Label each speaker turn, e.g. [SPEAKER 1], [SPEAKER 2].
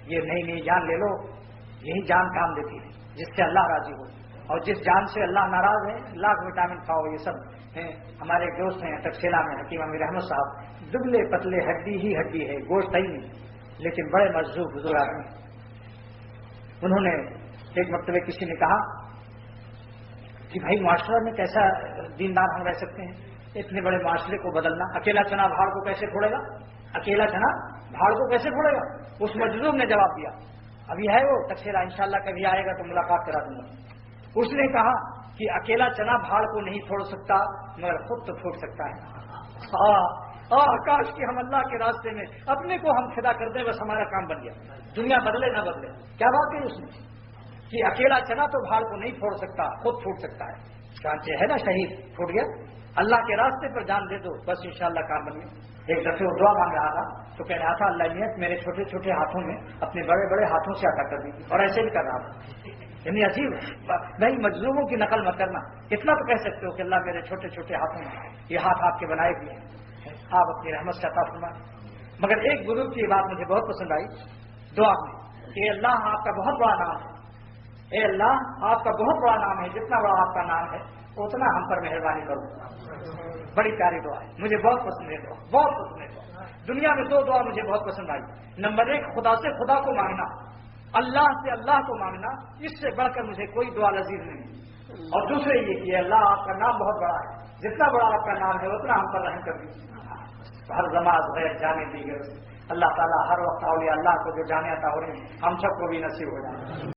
[SPEAKER 1] یہ نئی نئی جان لے لو، یہی جان کام دیتی ہے جس سے اللہ راضی ہو، اور جس جان سے اللہ ناراض ہے لاکھ وٹامن کھاؤ۔ یہ سب ہیں ہمارے ایک دوست ہیں تکسیلا میں حکیم امیر احمد صاحب، دبلے پتلے ہڈی ہی ہڈی ہے، گوشت ہی نہیں، لیکن بڑے مجذوب حضور آدمی۔ انہوں نے ایک مرتبہ کسی نے کہا کہ بھائی معاشرہ میں کیسا دیندار ہم رہ سکتے ہیں، اتنے بڑے معاشرے کو بدلنا، اکیلا چنا بھاڑ کو کیسے پھوڑے گا، اکیلا چنا بھاڑ کو کیسے پھوڑے گا؟ اس مجذوب نے جواب دیا، ابھی ہے وہ تکسیلا، انشاءاللہ کبھی آئے گا تو ملاقات کرا دوں گا۔ اس نے کہا کہ اکیلا چنا بھاڑ کو نہیں پھوڑ سکتا مگر خود تو پھوڑ سکتا ہے۔ کاش کہ ہم اللہ کے راستے میں اپنے کو ہم فدا کر دیں، بس ہمارا کام بن گیا، دنیا بدلے نہ بدلے۔ کیا بات ہے اس میں کہ اکیلا چنا تو بھاڑ کو نہیں پھوڑ سکتا، خود پھوٹ سکتا ہے۔ چانچہ ہے نا شہید پھوٹ گیا، اللہ کے راستے پر جان دے دو بس انشاءاللہ کام بن گیا۔ ایک دفعہ وہ دعا مانگ رہا تھا تو کہہ رہا تھا اللہ نیت میرے چھوٹے چھوٹے ہاتھوں میں اپنے بڑے بڑے ہاتھوں سے عطا کر دی، اور ایسے بھی کر رہا تھا۔ یعنی عجیب نہیں، مجذوبوں کی نقل مت کرنا، اتنا تو کہہ سکتے ہو کہ اللہ میرے چھوٹے چھوٹے ہاتھوں میں یہ ہاتھ آپ کے بنائے ہوئے ہیں، آپ اپنی رحمت سے عطا فرمائیں۔ مگر ایک بزرگ کی بات مجھے بہت پسند آئی دعا میں کہ اللہ آپ کا بہت بڑا نام ہے، اے اللہ آپ کا بہت بڑا نام ہے، جتنا بڑا آپ کا نام ہے اتنا ہم پر مہربانی کرو۔ بڑی پیاری دعا ہے، مجھے بہت پسند ہے دعا، بہت پسند ہے دعا۔ دنیا میں دو دعا مجھے بہت پسند آئی، نمبر ایک خدا سے خدا کو مانگنا، اللہ سے اللہ کو مانگنا، اس سے بڑھ کر مجھے کوئی دعا لذیذ نہیں، اور دوسرے یہ کہ اللہ آپ کا نام بہت بڑا ہے، جتنا بڑا آپ کا نام ہے اتنا ہم پر رحم کر دیجیے۔ ہر نماز غیر جانے دی گئی، اللہ تعالیٰ ہر وقت اولیاء اللہ کو جو جانے عطا ہو رہے ہیں ہم سب کو بھی نصیب ہو جائے۔